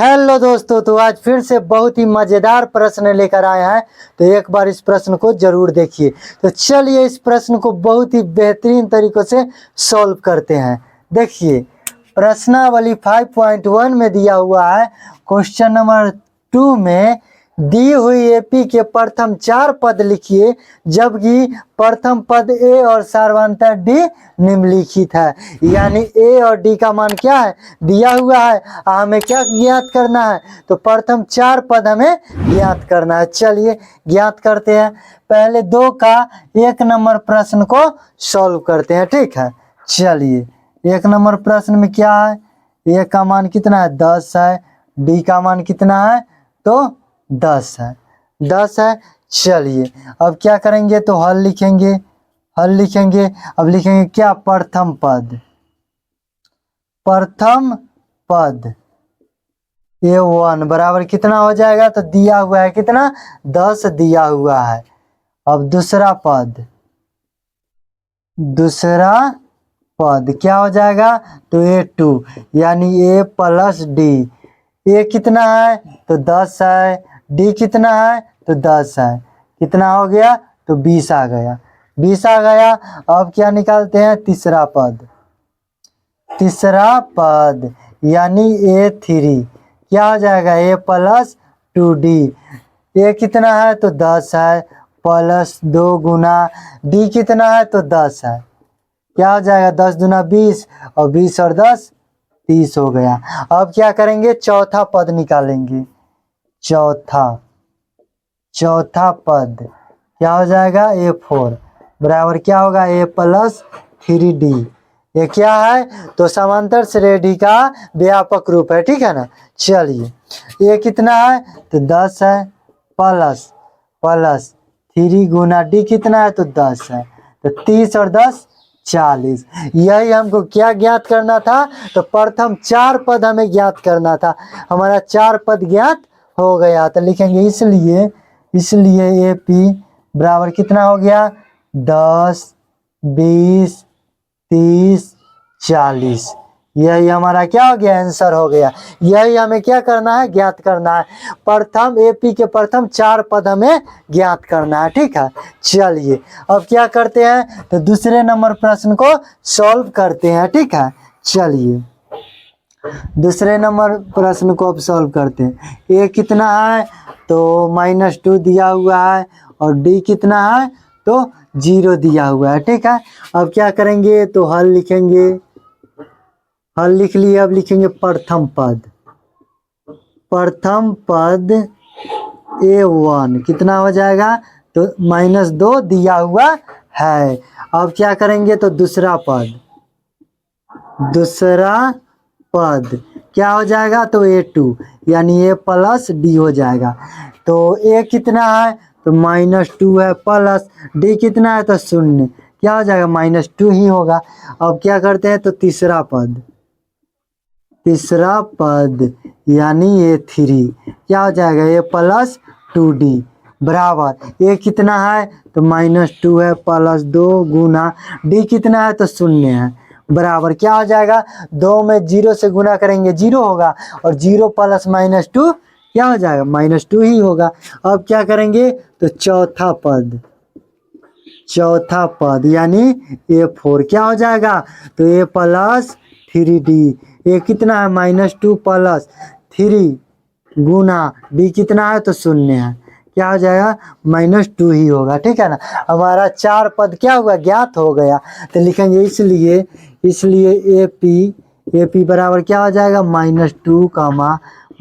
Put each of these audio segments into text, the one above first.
Hello दोस्तों, तो आज फिर से बहुत ही मज़ेदार प्रश्न लेकर आए हैं। तो एक बार इस प्रश्न को जरूर देखिए। तो चलिए इस प्रश्न को बहुत ही बेहतरीन तरीकों से सॉल्व करते हैं। देखिए प्रश्नावली 5.1 में दिया हुआ है। क्वेश्चन नंबर 2 में दी हुई एपी के प्रथम 4 पद लिखिए, जबकि प्रथम पद ए और सार्वधातुक डी निम्नलिखित है। यानी ए और डी का मान क्या है, दिया हुआ है। हमें क्या ज्ञात करना है, तो प्रथम 4 पद हमें ज्ञात करना है। चलिए ज्ञात करते हैं। पहले 2 का 1 नंबर प्रश्न को सॉल्व करते हैं, ठीक है। चलिए 1 नंबर प्रश्न में क्या है, ए का मान कितना है, 10 है। डी का मान कितना है, तो 10 है, 10 है। चलिए अब क्या करेंगे, तो हल लिखेंगे। अब लिखेंगे क्या, प्रथम पद A1 बराबर कितना हो जाएगा, तो दिया हुआ है कितना, 10 दिया हुआ है। अब दूसरा पद क्या हो जाएगा, तो A2 यानी A प्लस डी। ए कितना है, तो 10 है। डी कितना है, तो 10 है। कितना हो गया, तो 20 आ गया। 20 आ गया। अब क्या निकालते हैं, तीसरा पद यानी A3 क्या हो जाएगा, A प्लस 2D। ए कितना है, तो 10 है, प्लस 2 गुना डी कितना है, तो 10 है। क्या हो जाएगा, 10 दूना 20 और 20 और 10 30 हो गया। अब क्या करेंगे, चौथा पद निकालेंगे। चौथा पद क्या हो जाएगा, A4 बराबर क्या होगा, A प्लस 3D। ये क्या है, तो समांतर श्रेणी का व्यापक रूप है, ठीक है ना। चलिए ये कितना है, तो 10 है, प्लस 3 गुना डी कितना है, तो 10 है। तो 30 और 10 40। यही हमको क्या ज्ञात करना था, तो प्रथम 4 पद हमें ज्ञात करना था। हमारा 4 पद ज्ञात हो गया। तो लिखेंगे इसलिए ए पी बराबर कितना हो गया, 10 20 30 40। यही हमारा क्या हो गया, आंसर हो गया। यही हमें क्या करना है, ज्ञात करना है। प्रथम एपी के प्रथम 4 पद हमें ज्ञात करना है, ठीक है। चलिए अब क्या करते हैं, तो दूसरे नंबर प्रश्न को सॉल्व करते हैं, ठीक है। चलिए दूसरे नंबर प्रश्न को अब सॉल्व करते हैं। ए कितना है, तो -2 दिया हुआ है, और डी कितना है, तो 0 दिया हुआ है, ठीक है। अब क्या करेंगे, तो हल लिखेंगे। हल लिख लिए। अब लिखेंगे प्रथम पद A1 कितना हो जाएगा, तो -2 दिया हुआ है। अब क्या करेंगे, तो दूसरा पद क्या हो जाएगा, तो A2 यानी A प्लस डी हो जाएगा। तो A कितना है, तो -2 है, प्लस डी कितना है, तो 0। क्या हो जाएगा, -2 ही होगा। अब क्या करते हैं, तो तीसरा पद यानी A3 क्या हो जाएगा, A प्लस 2D बराबर ए कितना है, तो -2 है, प्लस 2 गुना डी कितना है, तो 0 है, बराबर क्या हो जाएगा, 2 में 0 से गुना करेंगे 0 होगा, और 0 प्लस -2 क्या हो जाएगा, -2 ही होगा। अब क्या करेंगे, तो चौथा पद यानी A4 क्या हो जाएगा, तो A प्लस 3D। ये कितना है, -2 प्लस 3 गुना डी कितना है, तो 0 है। क्या हो जाएगा, -2 ही होगा, ठीक है ना। हमारा 4 पद क्या हुआ, ज्ञात हो गया। तो लिखेंगे इसलिए AP बराबर क्या हो जाएगा, -2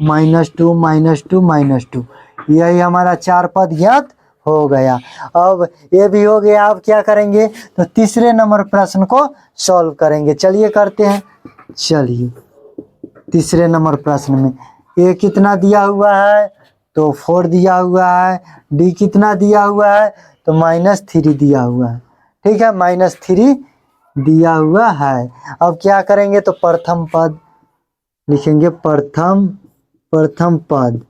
-2 यही हमारा 4 पद ज्ञात हो गया। अब ये भी हो गया। अब क्या करेंगे, तो तीसरे नंबर प्रश्न को सॉल्व करेंगे। चलिए करते हैं। चलिए तीसरे नंबर प्रश्न में ए कितना दिया हुआ है, तो 4 दिया हुआ है। डी कितना दिया हुआ है, तो -3 दिया हुआ है, ठीक है, -3 दिया हुआ है। अब क्या करेंगे, तो प्रथम पद लिखेंगे। प्रथम पद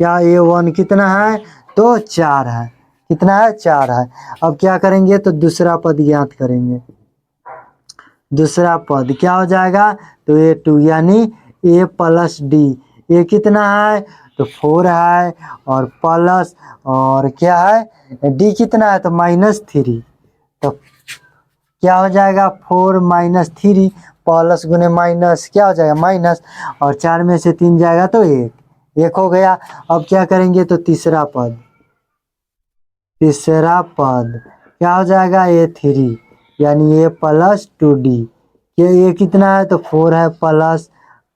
क्या, A1 कितना है, तो 4 है। कितना है, 4 है। अब क्या करेंगे, तो दूसरा पद ज्ञात करेंगे। दूसरा पद क्या हो जाएगा, तो A2 यानी A प्लस डी। ए कितना है तो 4 है, और प्लस और क्या है डी कितना है तो -3, तो क्या हो जाएगा 4 - 3 प्लस गुने माइनस क्या हो जाएगा माइनस, और 4 में से 3 जाएगा तो 1 हो गया। अब क्या करेंगे तो तीसरा पद क्या हो जाएगा A3 यानी A + 2D, ये कितना है तो 4 है प्लस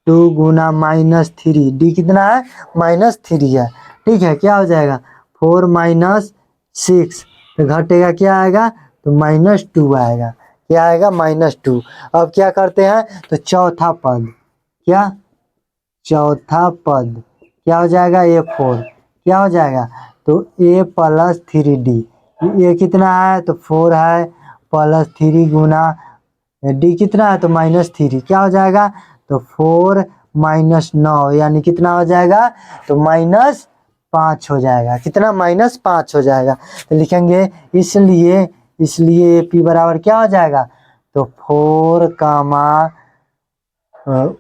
2 गुना -3, डी कितना है -3 है। ठीक है, क्या हो जाएगा 4 - 6, तो घटेगा क्या आएगा तो -2 आएगा, क्या आएगा -2। अब क्या करते हैं तो चौथा पद क्या हो जाएगा A4, क्या हो जाएगा तो A + 3D, ये कितना है तो 4 है प्लस 3 गुना डी कितना है तो -3, क्या हो जाएगा तो 4 - 9 यानी कितना हो जाएगा तो -5 हो जाएगा, कितना -5 हो जाएगा। तो लिखेंगे इसलिए P बराबर क्या हो जाएगा तो 4,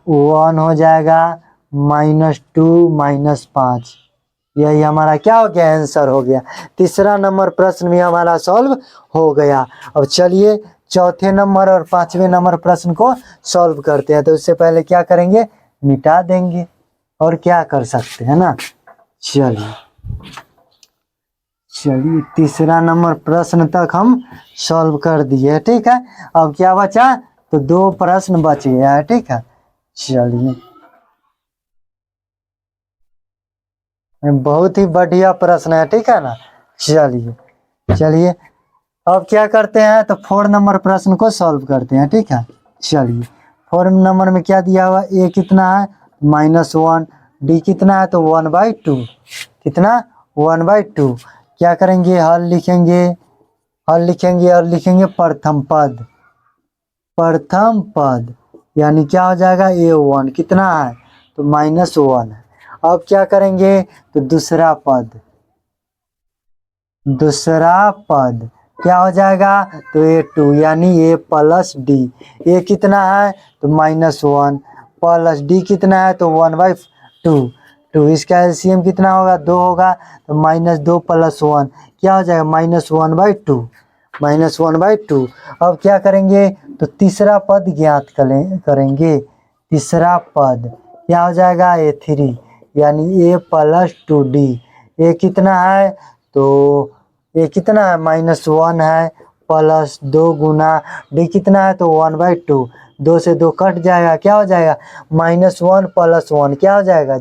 1 हो जाएगा -2 -5, यही हमारा क्या हो गया आंसर हो गया। तीसरा नंबर प्रश्न भी हमारा सॉल्व हो गया। अब चलिए चौथे नंबर और 5वें नंबर प्रश्न को सॉल्व करते हैं। तो उससे पहले क्या करेंगे मिटा देंगे, और क्या कर सकते हैं ना। चलिए तीसरा नंबर प्रश्न तक हम सॉल्व कर दिए। ठीक है, अब क्या बचा तो 2 प्रश्न बच गया है। ठीक है, चलिए बहुत ही बढ़िया प्रश्न है। ठीक है ना, चलिए अब क्या करते हैं तो 4 नंबर प्रश्न को सॉल्व करते हैं। ठीक है, चलिए 4 नंबर में क्या दिया हुआ ए कितना है -1, डी कितना है तो 1/2, कितना 1/2। क्या करेंगे हल लिखेंगे और लिखेंगे प्रथम पद यानी क्या हो जाएगा A1 कितना है तो -1 है। अब क्या करेंगे तो दूसरा पद क्या हो जाएगा तो A2 यानी A + D, A कितना है तो -1 प्लस D कितना है तो 1/2, इसका एलसीएम कितना होगा 2 होगा, तो -2 + 1 क्या हो जाएगा -1/2। अब क्या करेंगे तो तीसरा पद ज्ञात करेंगे। तीसरा पद क्या हो जाएगा A3 यानी A + 2D, A कितना है तो A कितना है -1 है प्लस 2 गुना D कितना है तो 1/2, 2 से 2 कट जाएगा, क्या हो जाएगा -1 + 1 क्या हो जाएगा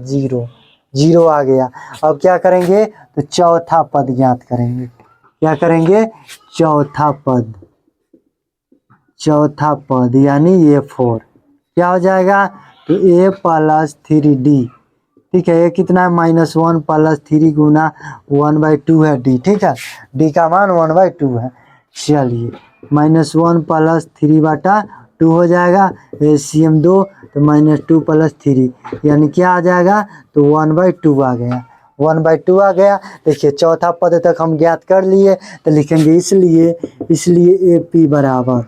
0 आ गया। अब क्या करेंगे तो चौथा पद ज्ञात करेंगे। क्या करेंगे चौथा पद यानी A4 क्या हो जाएगा तो A + 3D। ठीक है, ये कितना है -1 + 3 गुना 1/2 है D। ठीक है, D का मान 1/2 है। चलिए -1 + 3/2 हो जाएगा, LCM 2 तो -2 + 3 यानी क्या आ जाएगा तो 1/2 आ गया, 1/2 आ गया। देखिए चौथा पद तक हम ज्ञात कर लिए, तो लिखेंगे इसलिए AP बराबर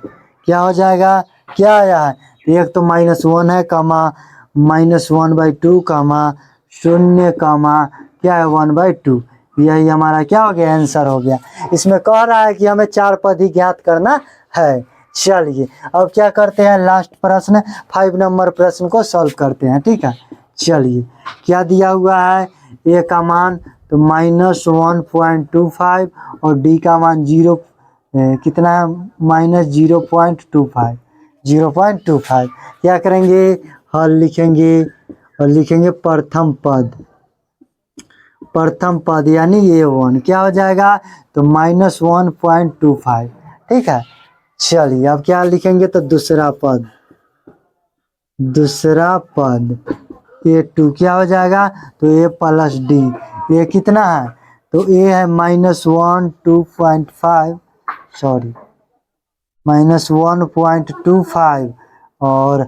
क्या हो जाएगा, क्या आया है एक तो -1 है कमा -1/2 कमा 0 क्या है 1/2, यही हमारा क्या हो गया आंसर हो गया। इसमें कह रहा है कि हमें 4 पद ही ज्ञात करना है। चलिए अब क्या करते हैं लास्ट प्रश्न 5 नंबर प्रश्न को सॉल्व करते हैं। ठीक है, चलिए क्या दिया हुआ है ए का मान तो -1.25 और डी का मान कितना है -0.25। क्या करेंगे हल लिखेंगे और लिखेंगे प्रथम पद यानी A1 क्या हो जाएगा तो -1.25। ठीक है, चलिए अब क्या लिखेंगे तो दूसरा पद A2 क्या हो जाएगा तो A + D, ये कितना है तो A है -1.25 और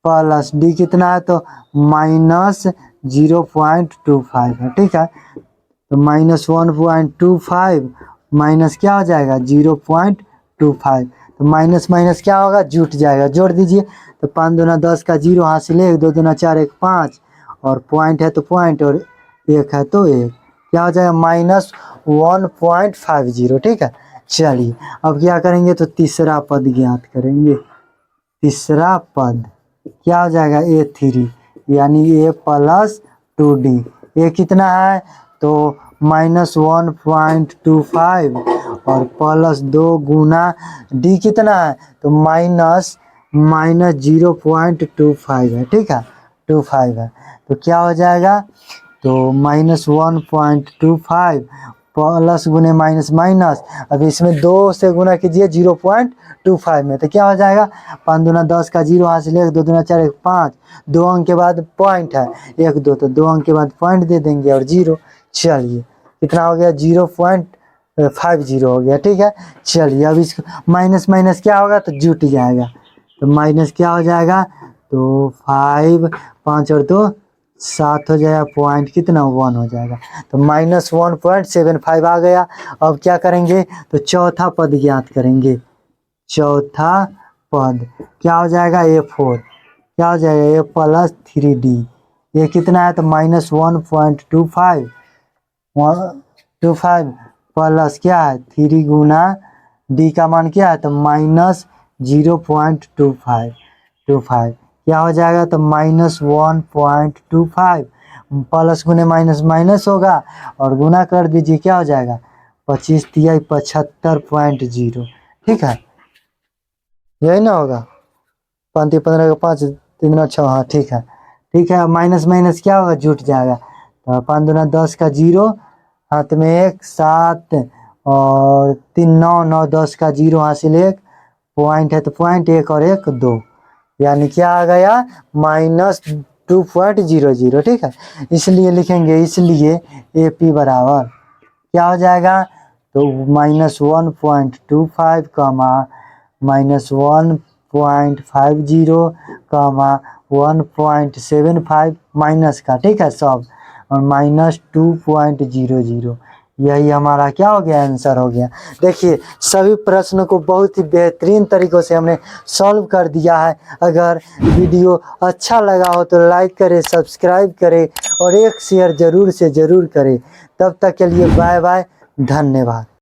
प्लस D कितना है तो -0.25 है। ठीक है, तो -1.25 माइनस क्या हो जाएगा 0.25, तो माइनस क्या होगा जुट जाएगा, जोड़ दीजिए तो 5 दूना 10 का 0 हाथ से ले 2 दूना 4 1 5 और पॉइंट है तो पॉइंट और एक है तो एक, क्या हो जाएगा -1.50। ठीक है, चलिए अब क्या करेंगे तो तीसरा पद ज्ञात करेंगे। तीसरा पद क्या हो जाएगा A3 यानी A+2D। ये कितना है तो -1.25 और +2 गुना D कितना है तो -0.25 है। ठीक है, 25 है तो क्या हो जाएगा तो -1.25 प्लस गुने माइनस माइनस, अब इसमें 2 से गुना कीजिए 0.25 में तो क्या हो जाएगा 5 दूना 10 का 0 हासिल 1, 2 दूना 4 1 5, 2 अंक के बाद पॉइंट है 1 2 तो 2 अंक के बाद पॉइंट दे देंगे और 0। चलिए कितना हो गया 0.50 हो गया। ठीक है, चलिए अब इसको माइनस माइनस क्या होगा तो जुट जाएगा, तो माइनस क्या हो जाएगा तो 5 5 और 2 7 हो जाएगा, पॉइंट कितना 1 हो जाएगा, तो -1.75 आ गया। अब क्या करेंगे तो चौथा पद ज्ञात करेंगे। चौथा पद क्या हो जाएगा A4, क्या हो जाएगा A+3D। ये कितना है तो -1.25 प्लस क्या है 3 गुना D का मान क्या है तो -0.25 क्या हो जाएगा तो -1.25 प्लस गुने माइनस माइनस होगा और गुना कर दीजिए क्या हो जाएगा 25 तिया 75.0। ठीक है, यही ना होगा 5 15 का 5 3 दूना 6, हाँ ठीक है। ठीक है, माइनस माइनस क्या होगा जुट जाएगा, तो 5 दूना 10 का 0 हाथ में 1 7 और 3 9 9 10 का 0 हासिल 1, पॉइंट है तो पॉइंट 1 और 1 2, यानी क्या आ गया -2.00। ठीक है, इसलिए लिखेंगे, इसलिए AP बराबर क्या हो जाएगा तो -1.25 कमा -1.50 कमा 1.75 माइनस का, ठीक है सब, और -2.00। यही हमारा क्या हो गया आंसर हो गया। देखिए सभी प्रश्नों को बहुत ही बेहतरीन तरीकों से हमने सॉल्व कर दिया है। अगर वीडियो अच्छा लगा हो तो लाइक करें, सब्सक्राइब करें और एक शेयर ज़रूर से ज़रूर करें। तब तक के लिए बाय बाय, धन्यवाद।